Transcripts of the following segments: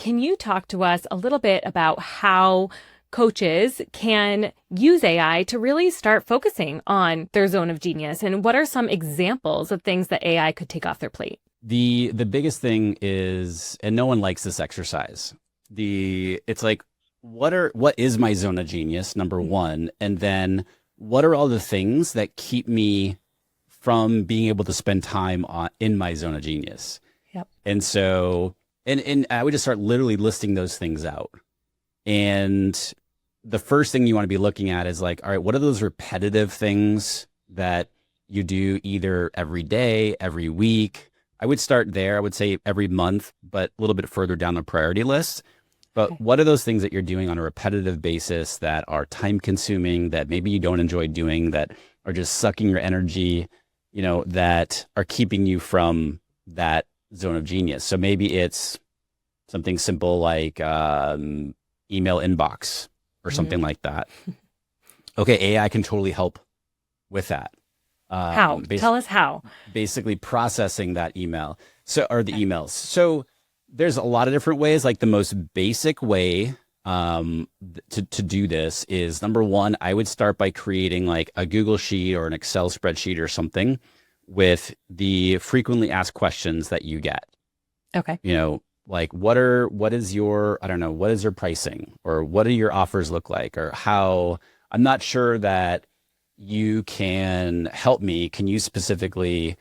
can you talk to us a little bit about how coaches can use AI to really start focusing on their zone of genius? And what are some examples of things that AI could take off their plate? The biggest thing is, and no one likes this exercise. It's like, what is my zone of genius, number one, and then what are all the things that keep me from being able to spend time in my zone of genius? Yep. And so, and I would just start literally listing those things out. And the first thing you want to be looking at is like, all right, what are those repetitive things that you do either every day, every week? I would start there. I would say every month, but a little bit further down the priority list. But what are those things that you're doing on a repetitive basis that are time consuming, that maybe you don't enjoy doing, that are just sucking your energy, that are keeping you from that zone of genius? So maybe it's something simple like email inbox or something like that. Okay, AI can totally help with that. How? Tell us how. Basically processing that email. Or the emails. So there's a lot of different ways. Like the most basic way to do this is, number one, I would start by creating like a Google Sheet or an Excel spreadsheet or something with the frequently asked questions that you get. Okay. Like what is your pricing, or what do your offers look like, or how, I'm not sure that you can help me. Can you specifically,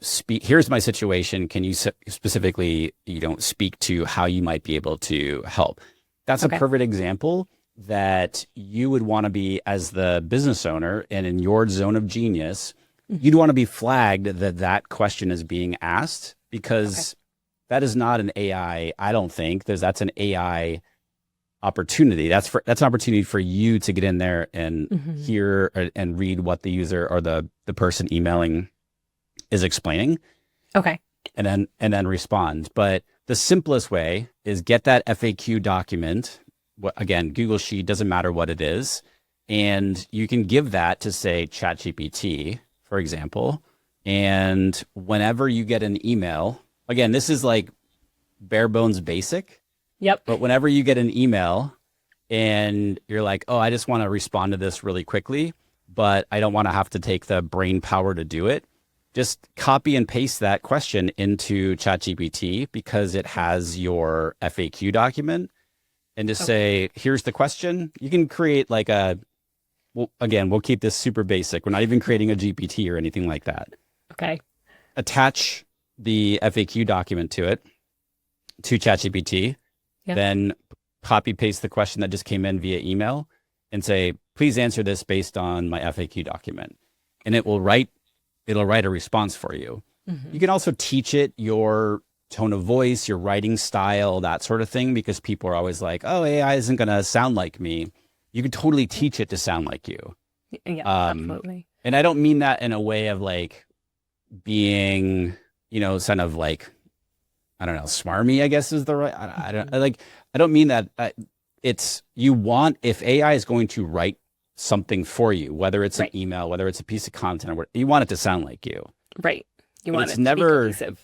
speak, here's my situation. Can you specifically, speak to how you might be able to help? That's a perfect example that you would want to be, as the business owner and in your zone of genius, you'd want to be flagged that question is being asked, because that is not an AI. I don't think that's an AI opportunity. That's an opportunity for you to get in there and hear and read what the user or the person emailing is explaining. Okay. And then respond. But the simplest way is get that FAQ document. Again, Google Sheet, doesn't matter what it is. And you can give that to, say, ChatGPT, for example. And whenever you get an email, again, this is like bare bones basic. Yep. But whenever you get an email and you're like, oh, I just want to respond to this really quickly, but I don't want to have to take the brain power to do it, just copy and paste that question into ChatGPT, because it has your FAQ document, and just say, here's the question. You can create like we'll keep this super basic. We're not even creating a GPT or anything like that. Okay. Attach the FAQ document to ChatGPT. Then copy paste the question that just came in via email and say, please answer this based on my FAQ document. And it'll write a response for you. You can also teach it your tone of voice, your writing style, that sort of thing, because people are always like, oh, AI isn't going to sound like me. You can totally teach it to sound like you. Yeah, absolutely. And I don't mean that in a way of like being, kind of like, I don't know, smarmy, I guess is the right. I don't mean that. It's, you want, if AI is going to write something for you, whether it's an email, whether it's a piece of content, or what, you want it to sound like you. Right. You want it to never, be cohesive.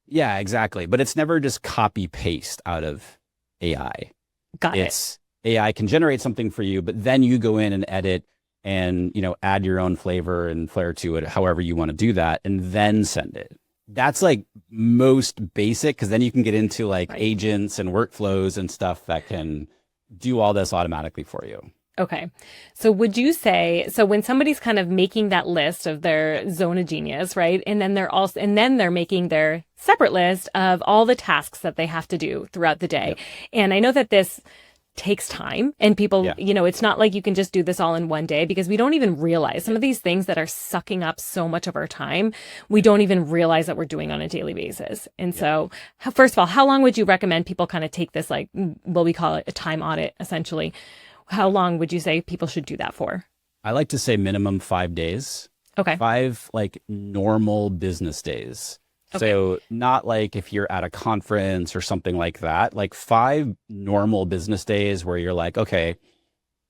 Yeah, exactly. But it's never just copy paste out of AI. Got it. AI can generate something for you, but then you go in and edit and, add your own flavor and flair to it, however you want to do that, and then send it. That's like most basic, because then you can get into like agents and workflows and stuff that can do all this automatically for you. Okay. So would you say, so when somebody's kind of making that list of their zone of genius, right? And then they're making their separate list of all the tasks that they have to do throughout the day. Yep. And I know that this takes time, and people, it's not like you can just do this all in one day, because we don't even realize some of these things that are sucking up so much of our time. We don't even realize that we're doing on a daily basis. And so first of all, how long would you recommend people kind of take this, like, what we call it a time audit, essentially? How long would you say people should do that for? I like to say minimum 5 days. Okay. 5 like normal business days. Okay. So not like if you're at a conference or something like that, like 5 normal business days where you're like, okay,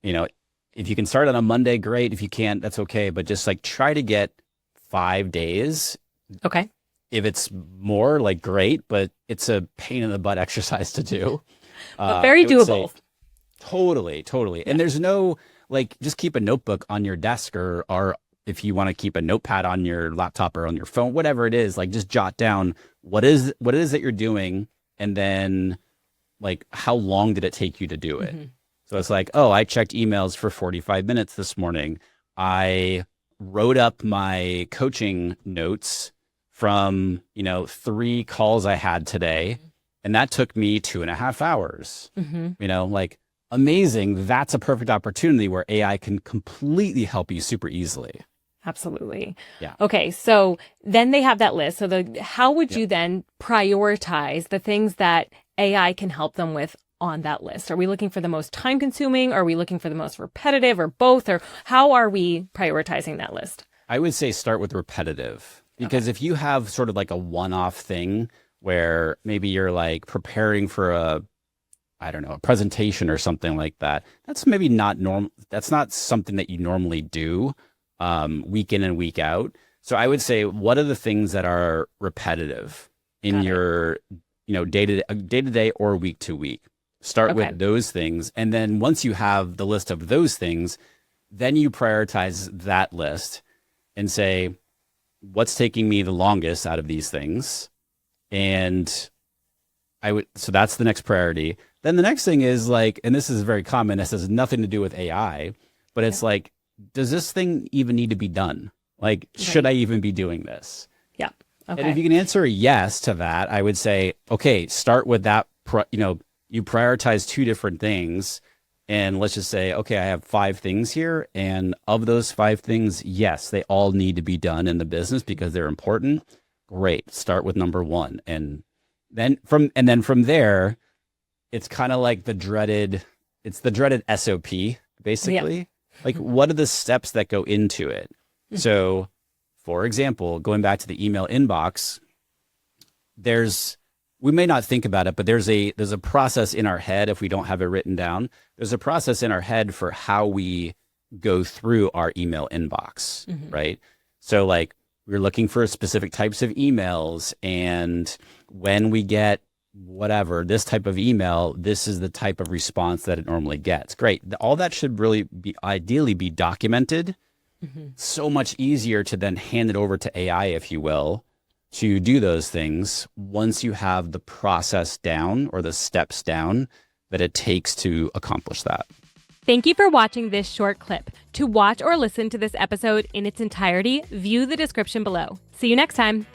if you can start on a Monday, great. If you can't, that's okay. But just like try to get 5 days. Okay. If it's more, like, great, but it's a pain in the butt exercise to do. But very I would say doable. totally, totally. And there's no, like, just keep a notebook on your desk, or if you want to keep a notepad on your laptop or on your phone, whatever it is, like, just jot down what it is that you're doing, and then, like, how long did it take you to do it? So it's like, oh, I checked emails for 45 minutes this morning. I wrote up my coaching notes from, 3 calls I had today, and that took me 2.5 hours. Like, amazing. That's a perfect opportunity where AI can completely help you super easily. Absolutely. Yeah. Okay. So then they have that list. So how would you then prioritize the things that AI can help them with on that list? Are we looking for the most time consuming? Are we looking for the most repetitive, or both? Or how are we prioritizing that list? I would say start with repetitive, because if you have sort of like a one-off thing where maybe you're like preparing for a presentation or something like that, that's maybe not normal. That's not something that you normally do week in and week out. So I would say, what are the things that are repetitive in your, day to day or week to week? Start with those things. And then once you have the list of those things, then you prioritize that list and say, what's taking me the longest out of these things? And so that's the next priority. Then the next thing is, like, and this is very common, this has nothing to do with AI, but it's like, does this thing even need to be done? Like, should I even be doing this? Yeah. Okay. And if you can answer a yes to that, I would say, okay, start with that. You prioritize 2 different things, and let's just say, okay, I have 5 things here, and of those 5 things, yes, they all need to be done in the business because they're important. Great. Start with number 1. And then from there, it's kind of like the dreaded SOP, basically. Yeah. Like, what are the steps that go into it? So, for example, going back to the email inbox, we may not think about it, but there's a process in our head. If we don't have it written down, there's a process in our head for how we go through our email inbox, right? So, like, we're looking for specific types of emails, and when we get whatever, this type of email, this is the type of response that it normally gets. Great. All that should really ideally be documented. So much easier to then hand it over to AI, if you will, to do those things once you have the process down, or the steps down, that it takes to accomplish that. Thank you for watching this short clip. To watch or listen to this episode in its entirety, view the description below. See you next time.